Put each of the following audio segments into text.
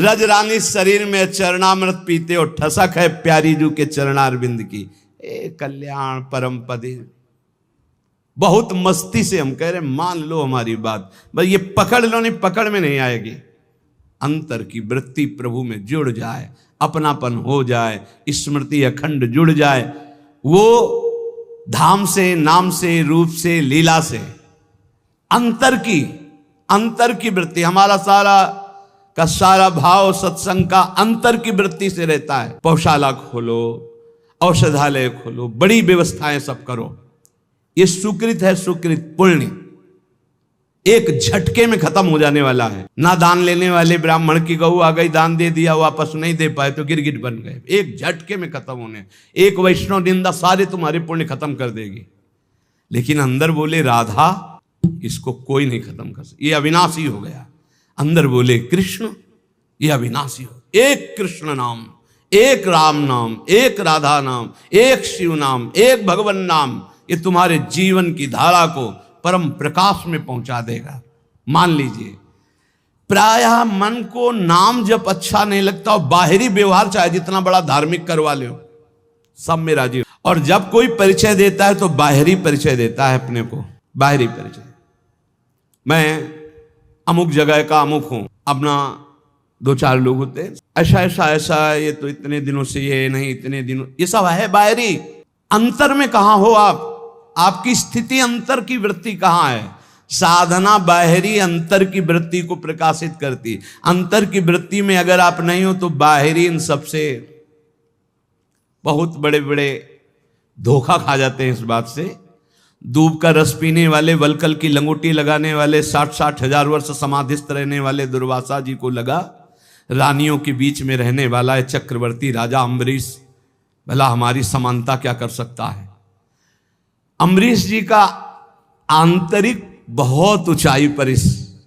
रज रानी शरीर में चरणामृत पीते हो, ठसक है प्यारी जू के चरणारविंद की। ए कल्याण परम पदे। बहुत मस्ती से हम कह रहे मान लो हमारी बात, बस ये पकड़ लो, नहीं पकड़ में नहीं आएगी। अंतर की वृत्ति प्रभु में जुड़ जाए, अपनापन हो जाए, स्मृति अखंड जुड़ जाए, वो धाम से, नाम से, रूप से, लीला से अंतर की वृत्ति, हमारा सारा का सारा भाव सत्संग का अंतर की वृत्ति से रहता है। पौशाला खोलो, औषधालय खोलो, बड़ी व्यवस्थाएं सब करो, ये सुकृत है, सुकृत पुण्य एक झटके में खत्म हो जाने वाला है। ना दान लेने वाले ब्राह्मण की गऊ आ गई, दान दे दिया, वापस नहीं दे पाए तो गिरगिट बन गए, एक झटके में खत्म होने। एक वैष्णव निंदा सारे तुम्हारे पुण्य खत्म कर देगी। लेकिन अंदर बोले राधा, इसको कोई नहीं खत्म कर सकता, ये अविनाशी हो गया। अंदर बोले कृष्ण, ये अविनाशी हो। एक कृष्ण नाम, एक राम नाम, एक राधा नाम, एक शिव नाम, एक भगवान नाम, ये तुम्हारे जीवन की धारा को परम प्रकाश में पहुंचा देगा। मान लीजिए प्रायः मन को नाम जब अच्छा नहीं लगता, और बाहरी व्यवहार चाहे जितना बड़ा धार्मिक करवा लो, सब में राजी। और जब कोई परिचय देता है तो बाहरी परिचय देता है अपने को, बाहरी परिचय। मैं अमुक जगह का अमुक हूं, अपना दो चार लोग होते हैं, ऐसा ऐसा ऐसा, ये तो इतने दिनों से ये नहीं, इतने दिनों, ये सब है बाहरी। अंतर में कहां हो आप? आपकी स्थिति अंतर की वृत्ति कहां है? साधना बाहरी अंतर की वृत्ति को प्रकाशित करती। अंतर की वृत्ति में अगर आप नहीं हो तो बाहरी इन सबसे बहुत बड़े बड़े धोखा खा जाते हैं। इस बात से दूब का रस पीने वाले, वलकल की लंगोटी लगाने वाले, 60-60 हजार वर्ष समाधिस्थ रहने वाले दुर्वासा जी को लगा रानियों के बीच में रहने वाला है चक्रवर्ती राजा अम्बरीश, भला हमारी समानता क्या कर सकता है। अम्बरीश जी का आंतरिक बहुत ऊंचाई पर इस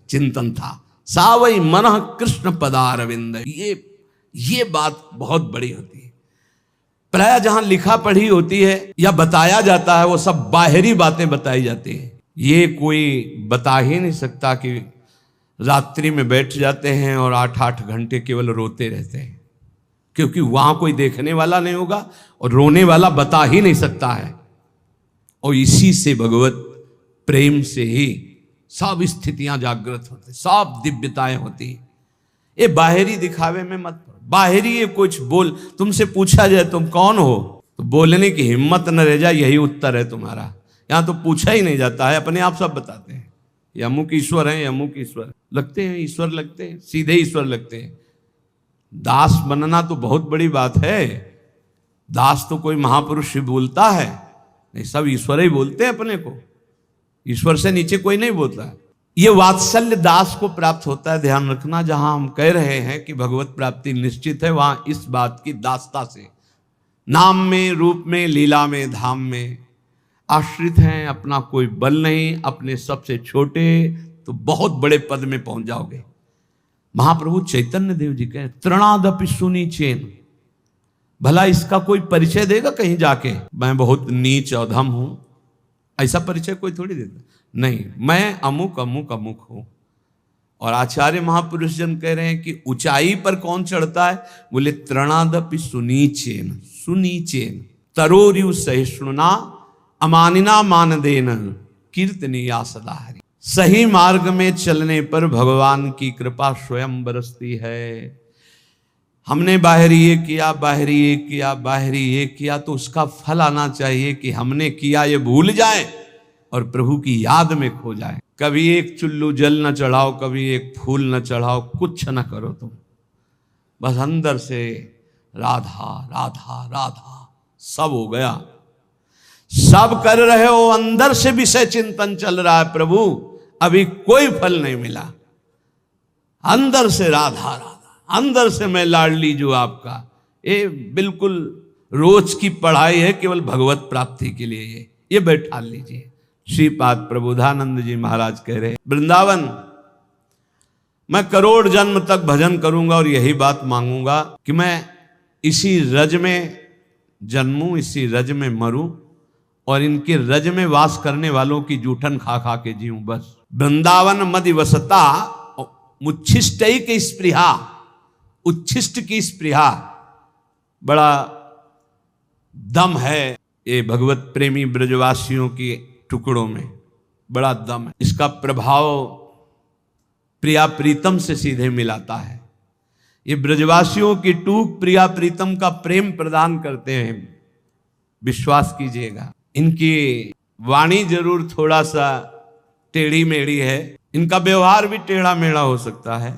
चिंतन था। सावई मनः कृष्ण पदारविंद, ये बात बहुत बड़ी होती है। प्राय जहां लिखा पढ़ी होती है या बताया जाता है, वो सब बाहरी बातें बताई जाती है। ये कोई बता ही नहीं सकता कि रात्रि में बैठ जाते हैं और 8-8 घंटे केवल रोते रहते हैं, क्योंकि वहां कोई देखने वाला नहीं होगा और रोने वाला बता ही नहीं सकता है। और इसी से भगवत प्रेम से ही सब स्थितियां जागृत होती, सब दिव्यताएं होती। ये बाहरी दिखावे में मत पड़ो। बाहरी ये कुछ बोल, तुमसे पूछा जाए तुम कौन हो, तो बोलने की हिम्मत न रह जाए, यही उत्तर है तुम्हारा। यहां तो पूछा ही नहीं जाता है, अपने आप सब बताते हैं। ये अमुक ईश्वर है, अमुक ईश्वर लगते हैं, ईश्वर लगते हैं, सीधे ईश्वर लगते हैं। दास बनना तो बहुत बड़ी बात है। दास तो कोई महापुरुष ही बोलता है, नहीं सब ईश्वर ही बोलते हैं अपने को। ईश्वर से नीचे कोई नहीं बोलता है। ये वात्सल्य दास को प्राप्त होता है। ध्यान रखना, जहां हम कह रहे हैं कि भगवत प्राप्ति निश्चित है, वहां इस बात की दासता से नाम में, रूप में, लीला में, धाम में आश्रित हैं। अपना कोई बल नहीं, अपने सबसे छोटे तो बहुत बड़े पद में पहुंच जाओगे। महाप्रभु चैतन्य देव जी कहे तृणादपि सुनी चेन, भला इसका कोई परिचय देगा कहीं जाके, मैं बहुत नीच अधम हूं, ऐसा परिचय कोई थोड़ी देता। नहीं, मैं अमुक अमुक अमुक हूं। और आचार्य महापुरुष जन कह रहे हैं कि ऊंचाई पर कौन चढ़ता है? बोले तृणादपि सुनीचेन, सुनीचेन तरोरिव सहिष्णुना अमानिना मानदेन कीर्तनीया सदा हरि। सही मार्ग में चलने पर भगवान की कृपा स्वयं बरसती है। हमने बाहरी ये किया, बाहरी ये किया, बाहरी ये किया, तो उसका फल आना चाहिए कि हमने किया ये भूल जाए और प्रभु की याद में खो जाए। कभी एक चुल्लू जल न चढ़ाओ, कभी एक फूल न चढ़ाओ, कुछ न करो तुम, बस अंदर से राधा राधा राधा सब हो गया। सब कर रहे हो, अंदर से विषय चिंतन चल रहा है, प्रभु अभी कोई फल नहीं मिला। अंदर से राधा राधा, अंदर से मैं लाडली जो आपका। ये बिल्कुल रोज की पढ़ाई है, केवल भगवत प्राप्ति के लिए। ये बैठा लीजिए। श्रीपाद प्रबोधानंद जी महाराज कह रहे, वृंदावन मैं करोड़ जन्म तक भजन करूंगा और यही बात मांगूंगा कि मैं इसी रज में जन्मूं, इसी रज में मरूं और इनके रज में वास करने वालों की जूठन खा खा के जीऊं बस। वृंदावन मदि वसता मुच्छिष्टैक स्पृहा उच्छिष्ट की स्पृहा, बड़ा दम है ये भगवत प्रेमी ब्रजवासियों के टुकड़ों में, बड़ा दम है। इसका प्रभाव प्रिया प्रीतम से सीधे मिलाता है। ये ब्रजवासियों की टूक प्रिया प्रीतम का प्रेम प्रदान करते हैं, विश्वास कीजिएगा। इनकी वाणी जरूर थोड़ा सा टेढ़ी मेढ़ी है, इनका व्यवहार भी टेढ़ा मेढ़ा हो सकता है,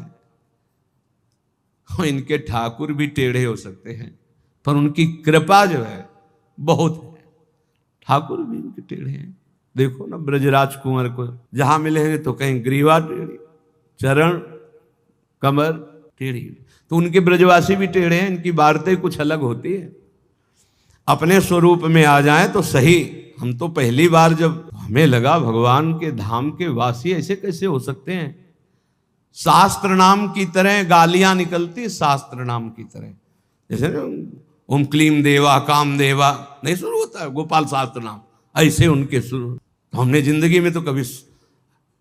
और इनके ठाकुर भी टेढ़े हो सकते हैं, पर उनकी कृपा जो है बहुत है। ठाकुर भी इनके टेढ़े हैं। देखो ना ब्रजराज कुंवर को जहां मिलेंगे तो कहीं ग्रीवा टेढ़ी, चरण कमर टेढ़ी, तो उनके ब्रजवासी भी टेढ़े हैं। इनकी वार्तें कुछ अलग होती है। अपने स्वरूप में आ जाएं तो सही। हम तो पहली बार जब हमें लगा भगवान के धाम के वासी ऐसे कैसे हो सकते हैं। शास्त्र नाम की तरह गालियां निकलती, शास्त्र नाम की तरह, जैसे ना ओम क्लीम देवा काम देवा नहीं शुरू होता है, गोपाल शास्त्र नाम, ऐसे उनके शुरू। हमने जिंदगी में तो कभी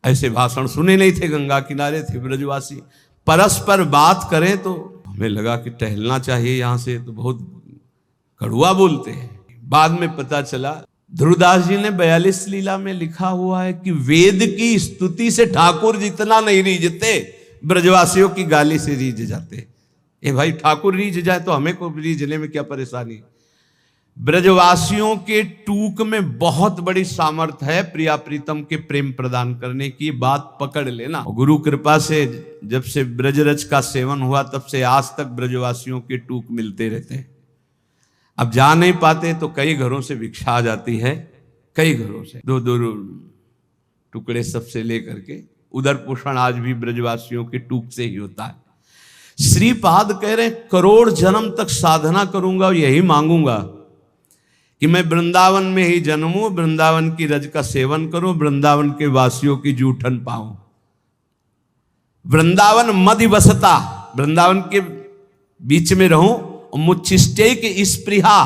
ऐसे भाषण सुने नहीं थे। गंगा किनारे थे ब्रजवासी, परस्पर बात करें तो हमें लगा कि टहलना चाहिए यहां से, तो बहुत कड़ुआ बोलते हैं। बाद में पता चला ध्रुवदास जी ने 42 लीला में लिखा हुआ है कि वेद की स्तुति से ठाकुर जितना नहीं रीझते, ब्रजवासियों की गाली से रीझ जाते। ए भाई, ठाकुर रीझ जाए तो हमें को रीझने में क्या परेशानी। ब्रजवासियों के टूक में बहुत बड़ी सामर्थ्य है प्रिया प्रीतम के प्रेम प्रदान करने की, बात पकड़ लेना। गुरु कृपा से जब से ब्रजरज का सेवन हुआ तब से आज तक ब्रजवासियों के टूक मिलते रहते हैं। अब जा नहीं पाते तो कई घरों से भिक्षा आ जाती है, कई घरों से दो दो टुकड़े सबसे लेकर के। उधर पोषण आज भी ब्रजवासियों के टूक से ही होता है। श्रीपाद कह रहे करोड़ जन्म तक साधना करूंगा और यही मांगूंगा कि मैं वृंदावन में ही जन्मूं, वृंदावन की रज का सेवन करूं, वृंदावन के वासियों की जूठन पाऊं। वृंदावन मदि वसता, वृंदावन के बीच में रहूं, मुच्छिष्टे की स्पृहा,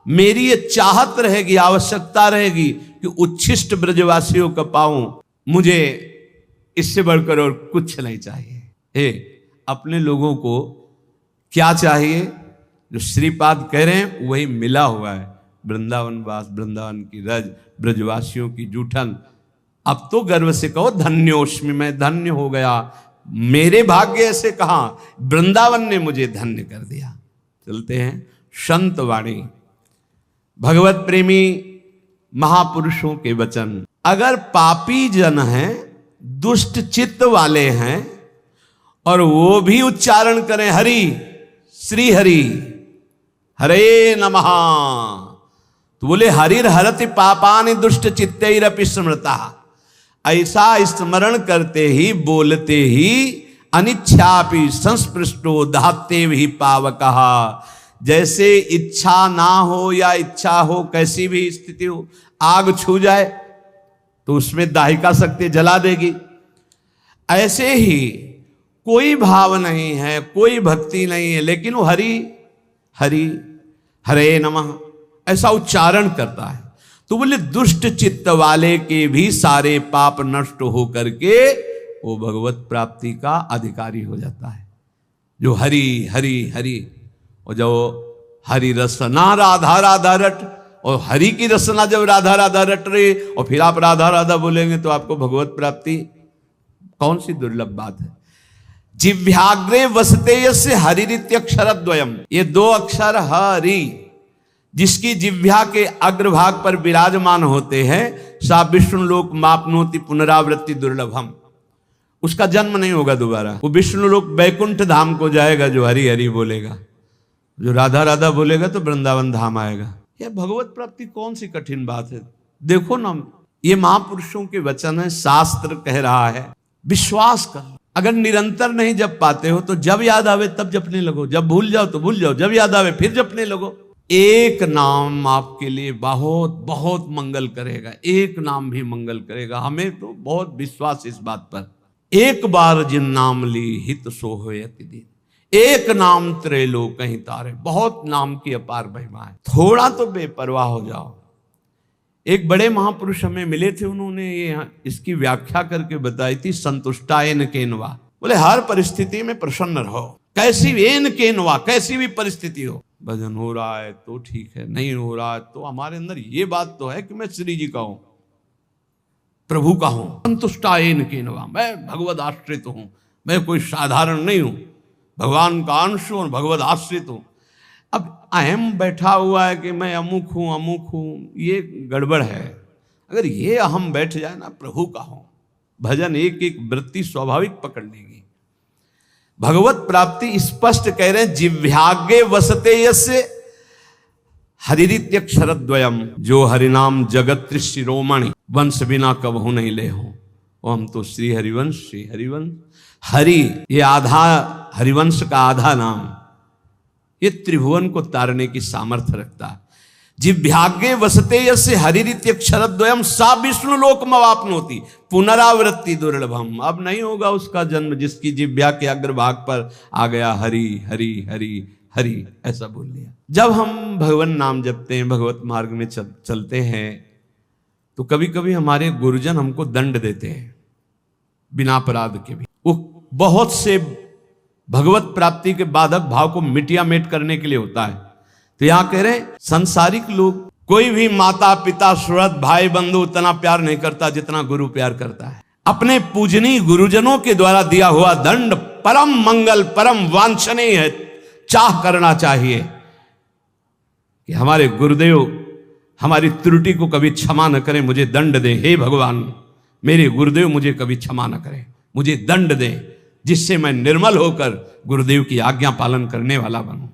मेरी ये चाहत रहेगी, आवश्यकता रहेगी कि उच्छिष्ट ब्रजवासियों का पाऊं। मुझे इससे बढ़कर और कुछ नहीं चाहिए। हे, अपने लोगों को क्या चाहिए? जो श्रीपाद कह रहे हैं वही मिला हुआ है। वृंदावन वास, वृंदावन की रज, ब्रजवासियों की जूठन। अब तो गर्व से कहो धन्योस्मि, मैं धन्य हो गया। मेरे भाग्य से कहा, वृंदावन ने मुझे धन्य कर दिया। चलते हैं संत वाणी, भगवत प्रेमी महापुरुषों के वचन। अगर पापी जन हैं, दुष्ट चित्त वाले हैं, और वो भी उच्चारण करें हरि श्री हरि हरे नमः, तो बोले हरिर हरति पापानि दुष्ट चित्तैरपि स्मृता। ऐसा स्मरण करते ही, बोलते ही अनिच्छापि संस्पृष्टो दाते भी पावकः। जैसे इच्छा ना हो या इच्छा हो, कैसी भी स्थिति हो, आग छू जाए तो उसमें दाहिका शक्ति जला देगी। ऐसे ही कोई भाव नहीं है, कोई भक्ति नहीं है, लेकिन वो हरि हरि हरे नमः ऐसा उच्चारण करता है, तो बोले दुष्ट चित्त वाले के भी सारे पाप नष्ट हो करके वो भगवत प्राप्ति का अधिकारी हो जाता है। जो हरि हरि हरि, और जो हरि रसना राधा राधा रट, और हरि की रसना जब राधा राधा रट रही और फिर आप राधा राधा बोलेंगे तो आपको भगवत प्राप्ति, कौन सी दुर्लभ बात है। जिव्याग्रे वसते यस्य हरिरित्यक्षरद्वयम्, ये दो अक्षर हरि जिसकी जिह्वा के अग्रभाग पर विराजमान होते हैं, सा विष्णु लोक मापनोति पुनरावृत्ति दुर्लभम, उसका जन्म नहीं होगा दोबारा। वो विष्णु लोक बैकुंठ धाम को जाएगा जो हरि हरि बोलेगा, जो राधा राधा बोलेगा तो वृंदावन धाम आएगा। यह भगवत प्राप्ति कौन सी कठिन बात है। देखो ना, ये महापुरुषों के वचन है, शास्त्र कह रहा है, विश्वास कर। अगर निरंतर नहीं जप पाते हो तो जब याद आवे तब जपने लगो, जब भूल जाओ तो भूल जाओ, जब याद आवे फिर जपने लगो। एक नाम आपके लिए बहुत बहुत मंगल करेगा, एक नाम भी मंगल करेगा। हमें तो बहुत विश्वास इस बात पर। एक बार जिन नाम ली हित सो होय अति दिन, एक नाम त्रैलोक कहीं तारे। बहुत नाम की अपार महिमा है, थोड़ा तो बेपरवाह हो जाओ। एक बड़े महापुरुष हमें मिले थे, उन्होंने ये इसकी व्याख्या करके बताई थी, संतुष्टायन केनवा। बोले हर परिस्थिति में प्रसन्न रहो, कैसी एन केनवा, कैसी भी परिस्थिति हो, भजन हो रहा है तो ठीक है, नहीं हो रहा है तो हमारे अंदर ये बात तो है कि मैं श्री जी का हूं, प्रभु का हूं, संतुष्टा एन केनवा, मैं भगवद आश्रित हूं, मैं कोई साधारण नहीं हूं, भगवान का अंश हूं और भगवद आश्रित हूं। अब अहम बैठा हुआ है कि मैं अमुक हूं, ये गड़बड़ है। अगर ये अहम बैठ जाए ना, प्रभु का हूं, भजन एक एक वृत्ति स्वाभाविक पकड़ लेगी। भगवत प्राप्ति स्पष्ट कह रहे हैं, जिव्यागे वसते यस्य हरिरित्यक्षरद्वयम, जो हरिनाम जगत शिरोमणि, वंश बिना कबहू नहीं ले हो। हम तो श्री हरिवंश, श्री हरिवंश, हरि ये आधा, हरिवंश का आधा नाम, ये त्रिभुवन को तारने की सामर्थ्य रखता है। जिव्यागे वसते यस्य हरिरित्यक्षरद्वयम सा विष्णु लोकमवाप्नोति पुनरावृत्ति दुर्लभम। अब नहीं होगा उसका जन्म जिसकी जिव्या के अग्रभाग पर आ गया हरि हरि हरि हरि, ऐसा बोल लिया। जब हम भगवान नाम जपते हैं, भगवत मार्ग में चलते हैं, तो कभी कभी हमारे गुरुजन हमको दंड देते हैं बिना अपराध के भी। वो बहुत से भगवत प्राप्ति के बाधक भाव को मिटिया मेट करने के लिए होता है। तो यहां कह रहे हैं, सांसारिक लोग, कोई भी माता पिता सुहृद भाई बंधु उतना प्यार नहीं करता जितना गुरु प्यार करता है। अपने पूजनीय गुरुजनों के द्वारा दिया हुआ दंड परम मंगल, परम वांछनीय है। चाह करना चाहिए कि हमारे गुरुदेव हमारी त्रुटि को कभी क्षमा न करें, मुझे दंड दें। हे भगवान, मेरे गुरुदेव मुझे कभी क्षमा न करें, मुझे दंड दें, जिससे मैं निर्मल होकर गुरुदेव की आज्ञा पालन करने वाला बनूं।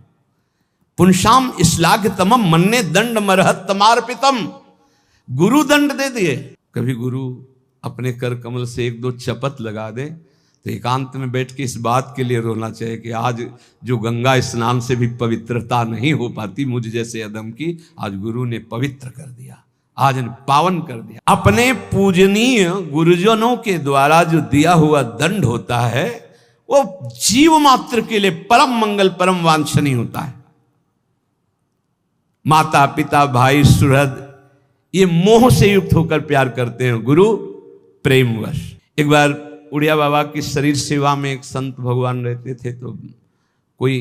पुंसाम श्लाघ्यतमम मन्ने दंड मरहत्तमार्पितम, गुरु दंड दे दिए। कभी गुरु अपने कर कमल से एक दो चपत लगा दे तो एकांत में बैठ के इस बात के लिए रोना चाहिए कि आज जो गंगा स्नान से भी पवित्रता नहीं हो पाती मुझ जैसे अदम की, आज गुरु ने पवित्र कर दिया, आज ने पावन कर दिया। अपने पूजनीय गुरुजनों के द्वारा जो दिया हुआ दंड होता है वो जीव मात्र के लिए परम मंगल, परम वांछनीय होता है। माता पिता भाई सुहृद ये मोह से युक्त होकर प्यार करते हैं, गुरु प्रेमवश। एक बार उड़िया बाबा की शरीर सेवा में एक संत भगवान रहते थे, तो कोई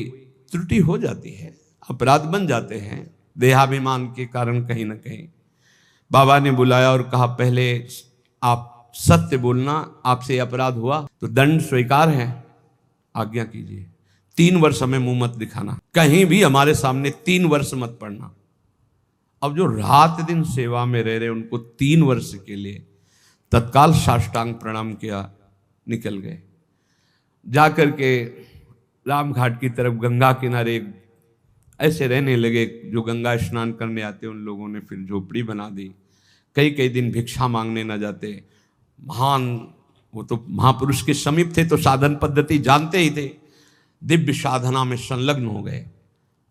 त्रुटि हो जाती है, अपराध बन जाते हैं देहाभिमान के कारण कहीं ना कहीं। बाबा ने बुलाया और कहा, पहले आप सत्य बोलना, आपसे अपराध हुआ तो दंड स्वीकार है, आज्ञा कीजिए। 3 वर्ष हमें मुंह मत दिखाना, कहीं भी हमारे सामने 3 वर्ष मत पड़ना। अब जो रात दिन सेवा में रह रहे उनको 3 वर्ष के लिए तत्काल साष्टांग प्रणाम किया, निकल गए। जाकर के राम घाट की तरफ गंगा किनारे ऐसे रहने लगे। जो गंगा स्नान करने आते उन लोगों ने फिर झोपड़ी बना दी। कई कई दिन भिक्षा मांगने न जाते। महान, वो तो महापुरुष के समीप थे तो साधन पद्धति जानते ही थे, दिव्य साधना में संलग्न हो गए।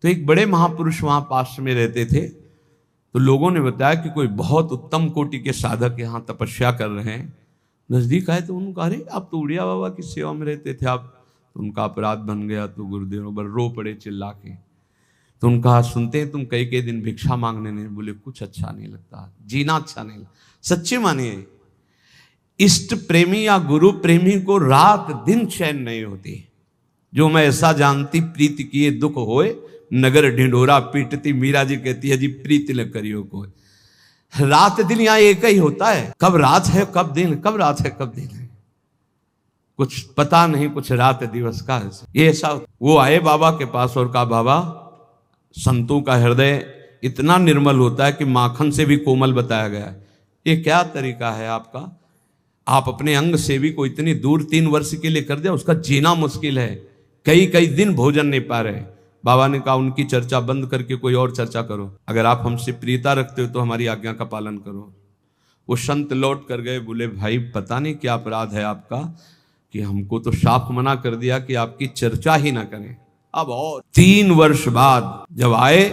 तो एक बड़े महापुरुष वहाँ पास में रहते थे, तो लोगों ने बताया कि कोई बहुत उत्तम कोटि के साधक यहाँ तपस्या कर रहे हैं। नज़दीक आए तो उन्होंने कहा, अरे आप तो उड़िया बाबा की सेवा में रहते थे, आप तो उनका अपराध बन गया। तो गुरुदेव पर रो पड़े चिल्ला के। तो उनका सुनते हैं तुम कई कई दिन भिक्षा मांगने नहीं, बोले कुछ अच्छा नहीं लगता, जीना अच्छा नहीं लगता। सच्चे मानिए, इष्ट प्रेमी या गुरु प्रेमी को रात दिन चैन नहीं होती। जो मैं ऐसा जानती प्रीति किए दुख होए, नगर ढिंढोरा पीटती, मीरा जी कहती है जी प्रीति न करियो कोई। रात दिन यहाँ एक ही होता है, कब रात है कब दिन, कब रात है कब दिन है, कुछ पता नहीं, कुछ रात दिवस का है। ये ऐसा। वो आए बाबा के पास और कहा, बाबा संतों का हृदय इतना निर्मल होता है कि माखन से भी कोमल बताया गया है, ये क्या तरीका है आपका? आप अपने अंग सेवी को इतनी दूर 3 वर्ष के लिए कर दिया, उसका जीना मुश्किल है, कई कई दिन भोजन नहीं पा रहे। बाबा ने कहा, उनकी चर्चा बंद करके कोई और चर्चा करो, अगर आप हमसे प्रियता रखते हो तो हमारी आज्ञा का पालन करो। वो संत लौट कर गए, बोले भाई पता नहीं क्या अपराध है आपका कि हमको तो साफ मना कर दिया कि आपकी चर्चा ही ना करें। अब और 3 वर्ष बाद जब आए,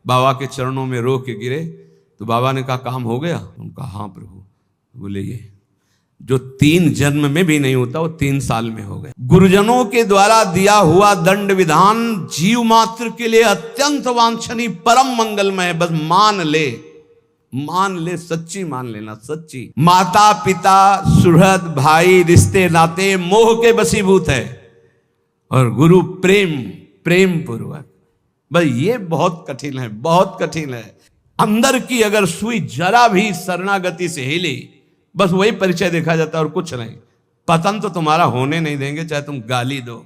बाबा के चरणों में रो के गिरे, तो बाबा ने कहा काम हो गया? उनका हाँ प्रभु। बोले ये जो 3 जन्म में भी नहीं होता वो 3 साल में हो गए। गुरुजनों के द्वारा दिया हुआ दंड विधान जीव मात्र के लिए अत्यंत वांछनीय, परम मंगलमय। बस मान ले, सच्ची मान लेना, सच्ची। माता पिता सुहृद भाई रिश्ते नाते मोह के वशीभूत है, और गुरु प्रेम पूर्वक। भाई ये बहुत कठिन है, बहुत कठिन है। अंदर की अगर सुई जरा भी शरणागति से हिली, बस वही परिचय देखा जाता है और कुछ नहीं। पतन तो तुम्हारा होने नहीं देंगे, चाहे तुम गाली दो,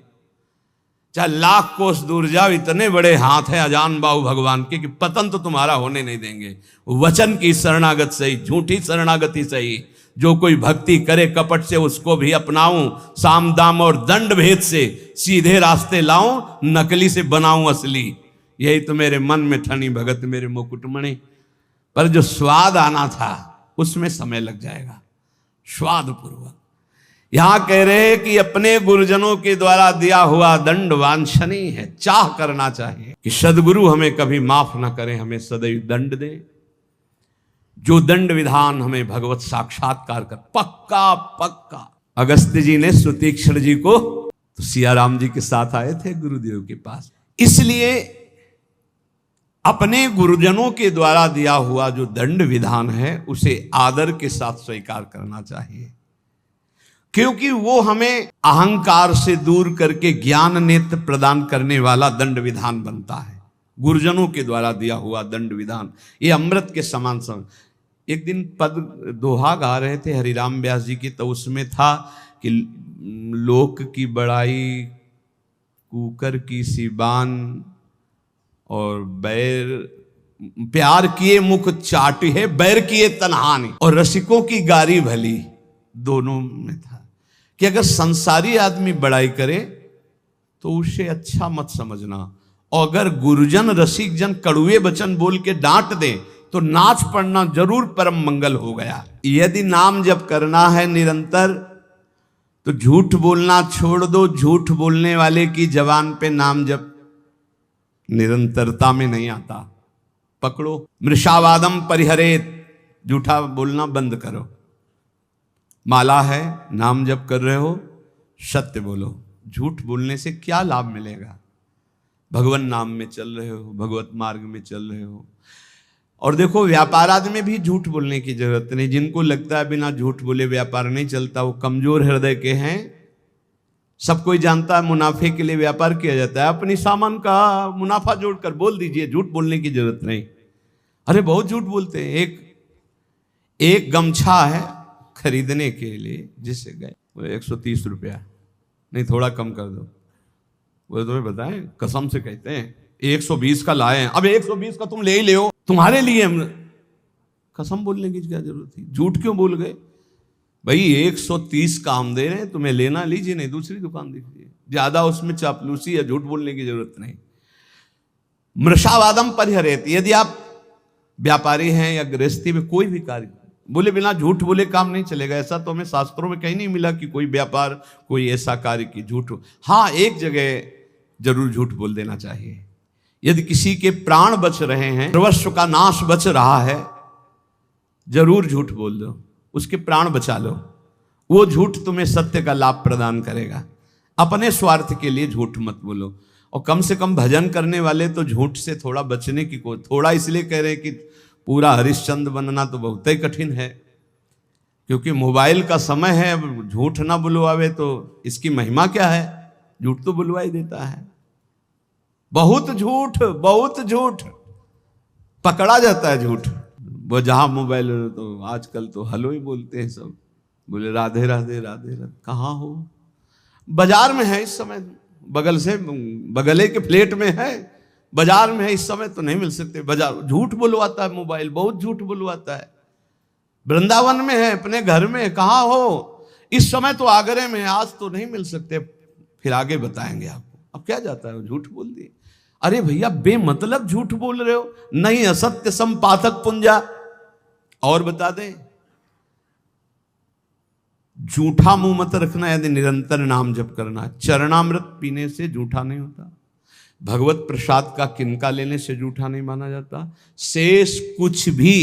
चाहे लाख कोस दूर जाओ। इतने बड़े हाथ है अजान बाहु भगवान के कि पतन तो तुम्हारा होने नहीं देंगे। वचन की शरणागत सही, झूठी शरणागति सही। जो कोई भक्ति करे कपट से उसको भी अपनाऊं, साम दाम और दंड भेद से सीधे रास्ते लाऊं, नकली से बनाऊं असली। यही तो मेरे मन में ठनी भगत मेरे मुकुटमणि। पर जो स्वाद आना था उसमें समय लग जाएगा, स्वाद पूर्वक। यहां कह रहे हैं कि अपने गुरुजनों के द्वारा दिया हुआ दंड वांछनीय है, चाह करना चाहिए कि सदगुरु हमें कभी माफ ना करें, हमें सदैव दंड दे। जो दंड विधान हमें भगवत साक्षात्कार कर पक्का पक्का। अगस्त्य जी ने सुतीक्षण जी को तो सिया राम जी के साथ आए थे गुरुदेव के पास, इसलिए अपने गुरुजनों के द्वारा दिया हुआ जो दंड विधान है उसे आदर के साथ स्वीकार करना चाहिए, क्योंकि वो हमें अहंकार से दूर करके ज्ञान नेत्र प्रदान करने वाला दंड विधान बनता है। गुरुजनों के द्वारा दिया हुआ दंड विधान ये अमृत के समान समान। एक दिन पद दोहा गा रहे थे हरिराम व्यास जी की, तो उसमें था कि लोक की बड़ाई कुकर की सिबान और बैर प्यार किए मुख चाटी है, बैर किए तनहानी, और रसिकों की गारी भली। दोनों में था कि अगर संसारी आदमी बड़ाई करे तो उसे अच्छा मत समझना, और अगर गुरुजन रसिक जन कड़ुए वचन बोल के डांट दे तो नाच पड़ना जरूर परम मंगल हो गया। यदि नाम जप करना है निरंतर तो झूठ बोलना छोड़ दो। झूठ बोलने वाले की जबान पे नाम जप निरंतरता में नहीं आता। पकड़ो, मृषावादम परिहरेत, झूठा बोलना बंद करो। माला है, नाम जप कर रहे हो, सत्य बोलो। झूठ बोलने से क्या लाभ मिलेगा? भगवान नाम में चल रहे हो, भगवत मार्ग में चल रहे हो। और देखो, व्यापार आदि में भी झूठ बोलने की जरूरत नहीं। जिनको लगता है बिना झूठ बोले व्यापार नहीं चलता, वो कमजोर हृदय के हैं। सब कोई जानता है मुनाफे के लिए व्यापार किया जाता है। अपनी सामान का मुनाफा जोड़कर बोल दीजिए, झूठ बोलने की जरूरत नहीं। अरे बहुत झूठ बोलते हैं। एक गमछा है खरीदने के लिए, जिससे गए वो 130 रुपया, नहीं थोड़ा कम कर दो। वो तुम्हें बताएं, कसम से कहते हैं 120 का लाए। अब 120 का तुम ले ही ले हो, तुम्हारे लिए कसम बोलने की क्या जरूरत थी? झूठ क्यों बोल गए? भाई 130 का हम दे रहे हैं, तुम्हें लेना लीजिए, नहीं दूसरी दुकान देखिए। ज्यादा उसमें चापलूसी या झूठ बोलने की जरूरत नहीं। मृषावादम परिहरेत, यदि आप व्यापारी हैं या गृहस्थी में कोई भी कार्य बोले बिना झूठ बोले काम नहीं चलेगा। ऐसा तो हमें शास्त्रों में कहीं नहीं मिला कि कोई व्यापार कोई ऐसा कार्य की झूठ। हाँ, एक जगह जरूर झूठ बोल देना चाहिए। यदि किसी के प्राण बच रहे हैं, सर्वस्व का नाश बच रहा है, जरूर झूठ बोल दो, उसके प्राण बचा लो। वो झूठ तुम्हें सत्य का लाभ प्रदान करेगा। अपने स्वार्थ के लिए झूठ मत बोलो। और कम से कम भजन करने वाले तो झूठ से थोड़ा बचने की थोड़ा इसलिए कह रहे हैं कि पूरा हरिश्चंद्र बनना तो बहुत ही कठिन है, क्योंकि मोबाइल का समय है। अब झूठ ना बुलवावे तो इसकी महिमा क्या है? झूठ तो बुलवा ही देता है। बहुत झूठ पकड़ा जाता है। झूठ वो जहां मोबाइल तो आजकल तो हलो ही बोलते हैं सब। बोले राधे राधे राधे राधे, कहाँ हो? बाजार में है इस समय, बगल से बगले के फ्लैट में है, बाजार में है इस समय, तो नहीं मिल सकते। बाजार झूठ बुलवाता है मोबाइल, बहुत झूठ बुलवाता है। वृंदावन में है, अपने घर में, कहाँ हो? इस समय तो आगरे में, आज तो नहीं मिल सकते, फिर आगे बताएंगे आपको। अब क्या जाता है, झूठ बोल दिए। अरे भैया बेमतलब झूठ बोल रहे हो। नहीं असत्य संपातक पुंजा। और बता दें, झूठा मुंह मत रखना यदि निरंतर नाम जप करना। चरणामृत पीने से झूठा नहीं होता। भगवत प्रसाद का किनका लेने से झूठा नहीं माना जाता। शेष कुछ भी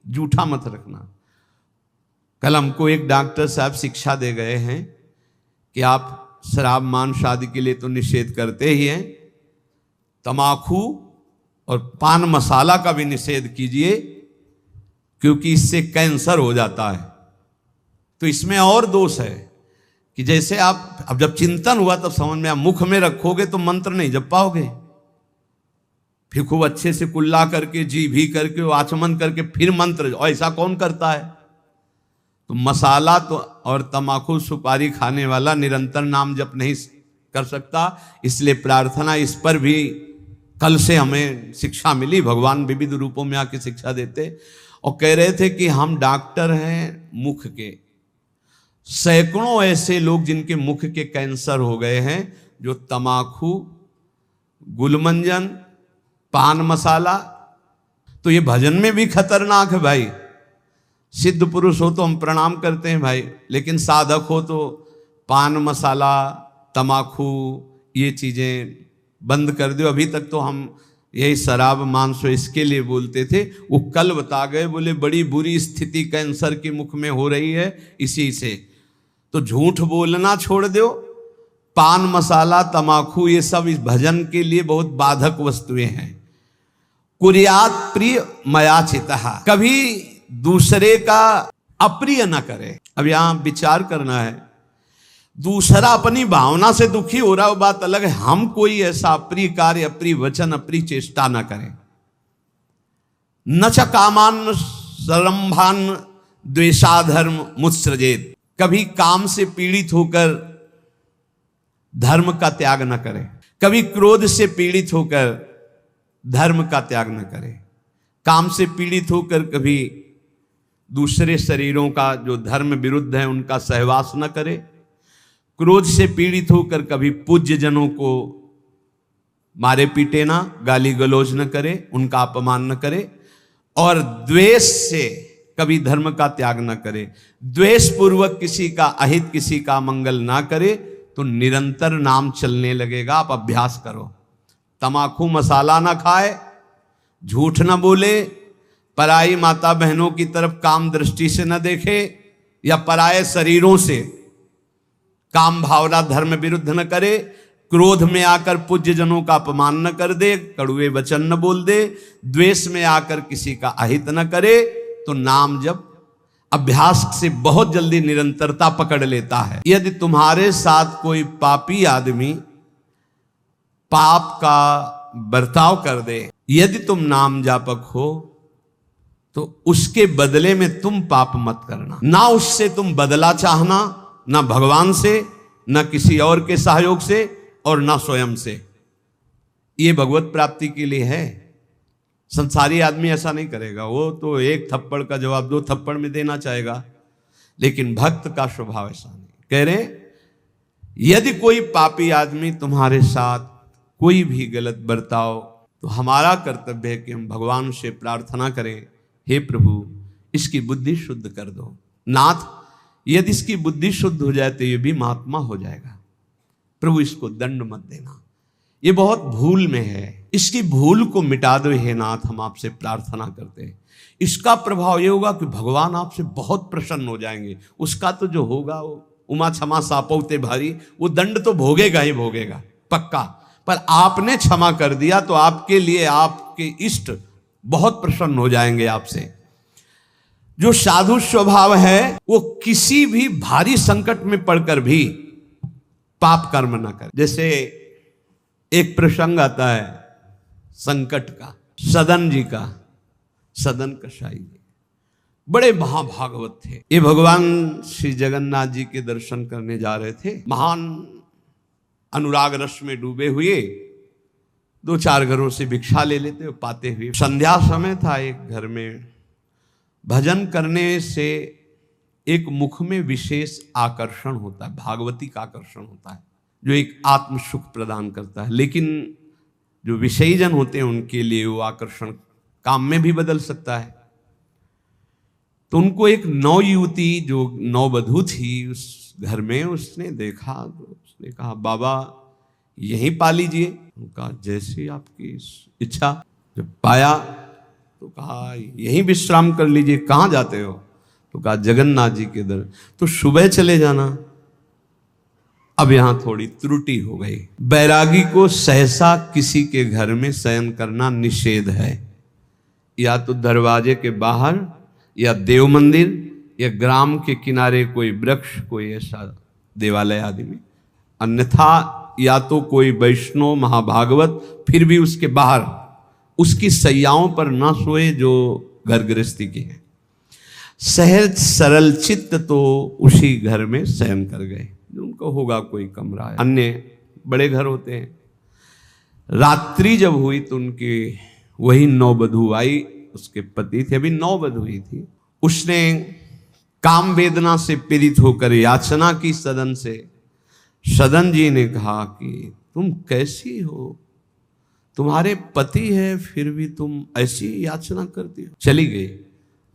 झूठा मत रखना। कल हमको एक डॉक्टर साहब शिक्षा दे गए हैं कि आप शराब मांस आदि के लिए तो निषेध करते ही हैं, तमाकू और पान मसाला का भी निषेध कीजिए, क्योंकि इससे कैंसर हो जाता है। तो इसमें और दोष है कि जैसे आप अब जब चिंतन हुआ तब समझ में, आप मुख में रखोगे तो मंत्र नहीं जप पाओगे, फिर खूब अच्छे से कुल्ला करके जी भी करके आचमन करके फिर मंत्र, ऐसा कौन करता है? तो मसाला तो और तमाकू सुपारी खाने वाला निरंतर नाम जप नहीं कर सकता। इसलिए प्रार्थना इस पर भी कल से हमें शिक्षा मिली, भगवान विविध रूपों में आके शिक्षा देते और कह रहे थे कि हम डॉक्टर हैं मुख के। सैकड़ों ऐसे लोग जिनके मुख के कैंसर हो गए हैं, जो तमाकू, गुलमंजन, पान मसाला, तो ये भजन में भी खतरनाक है भाई। सिद्ध पुरुष हो तो हम प्रणाम करते हैं भाई, लेकिन साधक हो तो पान मसाला, तमाकू, ये चीजें बंद कर दो। अभी तक तो हम यही शराब मांस इसके लिए बोलते थे, वो कल बता गए, बोले बड़ी बुरी स्थिति कैंसर के मुख में हो रही है इसी से। तो झूठ बोलना छोड़ दो, पान मसाला तमाकू ये सब इस भजन के लिए बहुत बाधक वस्तुएं हैं। कुर्यात प्रिय मयाचितः, कभी दूसरे का अप्रिय न करे। अब यहां विचार करना है, दूसरा अपनी भावना से दुखी हो रहा है वो बात अलग है, हम कोई ऐसा अप्रिय कार्य, अप्रिय वचन, अप्रिय चेष्टा न करें। न च कामान सरंभान द्वेषाधर्म मुत्सृजेत, कभी काम से पीड़ित होकर धर्म का त्याग न करें, कभी क्रोध से पीड़ित होकर धर्म का त्याग न करें, काम से पीड़ित होकर कभी दूसरे शरीरों का जो धर्म विरुद्ध है उनका सहवास न करे, क्रोध से पीड़ित होकर कभी पूज्य जनों को मारे पीटे ना, गाली गलौज न करे, उनका अपमान न करे, और द्वेष से कभी धर्म का त्याग न करे, द्वेष पूर्वक किसी का अहित, किसी का मंगल ना करे, तो निरंतर नाम चलने लगेगा। आप अभ्यास करो, तमाकू मसाला ना खाए, झूठ न बोले, पराई माता बहनों की तरफ काम दृष्टि से न देखे, या पराये शरीरों से काम भावना धर्म विरुद्ध न करे, क्रोध में आकर पूज्य जनों का अपमान न कर दे, कड़ुए वचन न बोल दे, द्वेष में आकर किसी का अहित न करे, तो नाम जब अभ्यास से बहुत जल्दी निरंतरता पकड़ लेता है। यदि तुम्हारे साथ कोई पापी आदमी पाप का बर्ताव कर दे, यदि तुम नाम जापक हो तो उसके बदले में तुम पाप मत करना। ना उससे तुम बदला चाहना, ना भगवान से, ना किसी और के सहयोग से, और ना स्वयं से। ये भगवत प्राप्ति के लिए है। संसारी आदमी ऐसा नहीं करेगा, वो तो एक थप्पड़ का जवाब 2 थप्पड़ में देना चाहेगा, लेकिन भक्त का स्वभाव ऐसा नहीं। कह रहे यदि कोई पापी आदमी तुम्हारे साथ कोई भी गलत बर्ताव, तो हमारा कर्तव्य है कि हम भगवान से प्रार्थना करें, हे प्रभु इसकी बुद्धि शुद्ध कर दो। नाथ यदि इसकी बुद्धि शुद्ध हो जाए तो ये भी महात्मा हो जाएगा, प्रभु इसको दंड मत देना, ये बहुत भूल में है, इसकी भूल को मिटा दो हे नाथ, हम आपसे प्रार्थना करते हैं। इसका प्रभाव ये होगा कि भगवान आपसे बहुत प्रसन्न हो जाएंगे। उसका तो जो होगा वो उमा क्षमा सापौते भारी, वो दंड तो भोगेगा ही भोगेगा पक्का, पर आपने क्षमा कर दिया तो आपके लिए आपके इष्ट बहुत प्रसन्न हो जाएंगे आपसे। जो साधु स्वभाव है वो किसी भी भारी संकट में पड़कर भी पाप कर्म न करे। जैसे एक प्रसंग आता है संकट का, सदन जी का, सदन कसाई जी बड़े महाभागवत थे। ये भगवान श्री जगन्नाथ जी के दर्शन करने जा रहे थे, महान अनुराग रस में डूबे हुए, 2-4 घरों से भिक्षा ले लेते हो पाते हुए। संध्या समय था, एक घर में भजन करने से एक मुख में विशेष आकर्षण होता है, भागवती का आकर्षण होता है, जो एक आत्म सुख प्रदान करता है। लेकिन जो विषयी जन होते हैं उनके लिए वो आकर्षण काम में भी बदल सकता है। तो उनको एक नवयुवती जो नववधू थी उस घर में, उसने देखा तो उसने कहा बाबा यहीं पा लीजिए। उनका जैसी आपकी इच्छा। जब पाया तो कहा यहीं विश्राम कर लीजिए। कहाँ जाते हो? तो कहा जगन्नाथ जी के दर। तो सुबह चले जाना। अब यहां थोड़ी त्रुटि हो गई। बैरागी को सहसा किसी के घर में शयन करना निषेध है, या तो दरवाजे के बाहर, या देव मंदिर, या ग्राम के किनारे कोई वृक्ष, कोई ऐसा देवालय आदि में, अन्यथा या तो कोई वैष्णव महाभागवत फिर भी उसके बाहर उसकी सैयाओं पर ना सोए जो घर गृहस्थी के हैं। सहज सरल चित्त तो उसी घर में शयन कर गए। उनको होगा कोई कमरा है, अन्य बड़े घर होते हैं। रात्रि जब हुई तो उनकी वही नौवधू आई, उसके पति थे, अभी नौवधू हुई थी। उसने काम वेदना से पीड़ित होकर याचना की सदन से। सदन जी ने कहा कि तुम कैसी हो, तुम्हारे पति है फिर भी तुम ऐसी याचना करती हो। चली गई।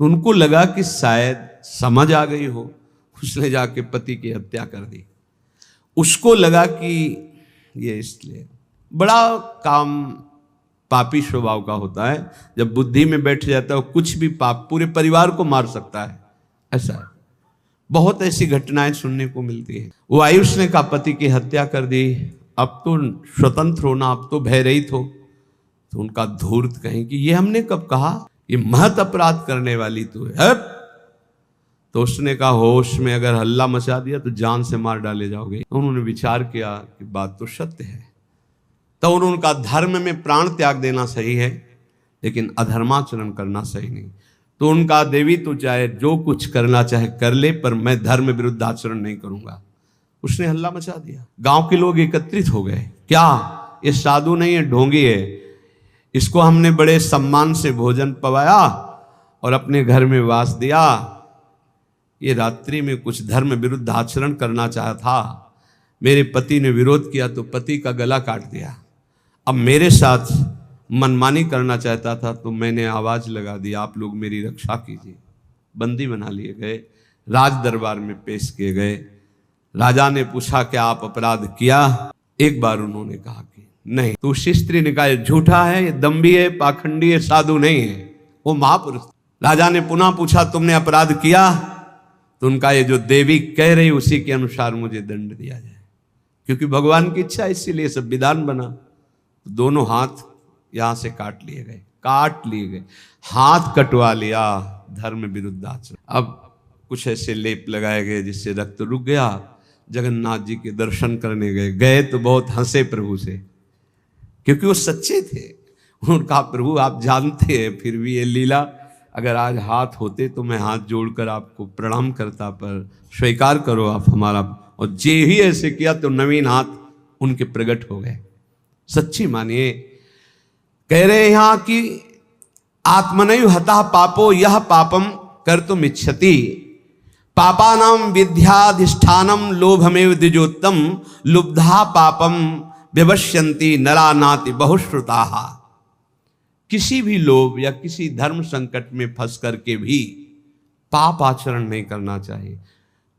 उनको लगा कि शायद समझ आ गई हो, उसने जाके पति की हत्या कर दी। उसको लगा कि ये इसलिए बड़ा काम पापी स्वभाव का होता है, जब बुद्धि में बैठ जाता है कुछ भी पाप पूरे परिवार को मार सकता है, ऐसा है। बहुत ऐसी घटनाएं सुनने को मिलती हैं। वो आयुष ने कहा पति की हत्या कर दी, अब तो स्वतंत्र होना, अब तो भयरहित हो। तो उनका धूर्त कहें कि ये हमने कब कहा, ये महत अपराध करने वाली तू है। तो उसने कहा होश में अगर हल्ला मचा दिया तो जान से मार डाले जाओगे। उन्होंने विचार किया कि बात तो सत्य है। तो उन्होंने कहा धर्म में प्राण त्याग देना सही है, लेकिन अधर्माचरण करना सही नहीं। तो उनका देवी तो चाहे जो कुछ करना चाहे कर ले, पर मैं धर्म विरुद्ध आचरण नहीं करूंगा। उसने हल्ला मचा दिया। गांव के लोग एकत्रित हो गए, क्या ये साधु नहीं है, ढोंगी है, इसको हमने बड़े सम्मान से भोजन पवाया और अपने घर में वास दिया, ये रात्रि में कुछ धर्म विरुद्ध आचरण करना चाहा था, मेरे पति ने विरोध किया तो पति का गला काट दिया। अब मेरे साथ मनमानी करना चाहता था तो मैंने आवाज लगा दी, आप लोग मेरी रक्षा कीजिए। बंदी बना लिए गए, राज दरबार में पेश किए गए। राजा ने पूछा क्या आप अपराध किया? एक बार उन्होंने कहा कि नहीं। तो उसी स्त्री ने कहा झूठा है, ये दम्भी है, पाखंडी है, साधु नहीं है, वो महापुरुष। राजा ने पुनः पूछा तुमने अपराध किया? तो उनका ये जो देवी कह रही उसी के अनुसार मुझे दंड दिया जाए, क्योंकि भगवान की इच्छा, इसीलिए सब विधान बना। तो दोनों हाथ यहां से काट लिए गए, हाथ कटवा लिया, धर्म विरुद्ध आचरण। अब कुछ ऐसे लेप लगाए गए जिससे रक्त रुक गया। जगन्नाथ जी के दर्शन करने गए तो बहुत हंसे प्रभु से, क्योंकि वो सच्चे थे। उन्होंने कहा प्रभु आप जानते हैं फिर भी ये लीला, अगर आज हाथ होते तो मैं हाथ जोड़कर आपको प्रणाम करता, पर स्वीकार करो आप हमारा। और जे ही ऐसे किया तो नवीन हाथ उनके प्रकट हो गए। सच्ची मानिए, कह रहे यहां कि आत्मनैव हतः पापो यह पापम कर्तुम इच्छति, पापानाम विद्याधिष्ठानम लोभमेव द्विजोत्तम, लुब्धा पापम व्यवस्यन्ति नरा नाति बहुश्रुताः। किसी भी लोभ या किसी धर्म संकट में फंस करके भी पाप आचरण नहीं करना चाहिए।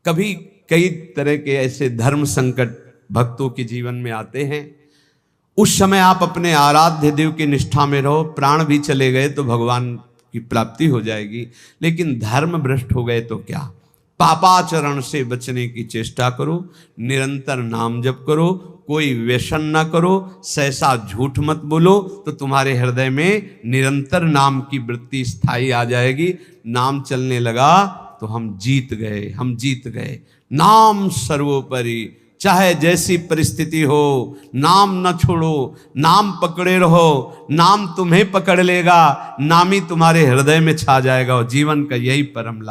कभी कई तरह के ऐसे धर्म संकट भक्तों के जीवन में आते हैं, उस समय आप अपने आराध्य देव की निष्ठा में रहो, प्राण भी चले गए तो भगवान की प्राप्ति हो जाएगी। लेकिन धर्म भ्रष्ट हो गए तो क्या? पापाचरण से बचने की चेष्टा करो, निरंतर नाम जप करो, कोई व्यसन ना करो, सहसा झूठ मत बोलो, तो तुम्हारे हृदय में निरंतर नाम की वृत्ति स्थायी आ जाएगी। नाम चलने लगा तो हम जीत गए। नाम सर्वोपरि, चाहे जैसी परिस्थिति हो, नाम न छोड़ो, नाम पकड़े रहो, नाम तुम्हें पकड़ लेगा, नाम ही तुम्हारे हृदय में छा जाएगा और जीवन का यही परम लाभ।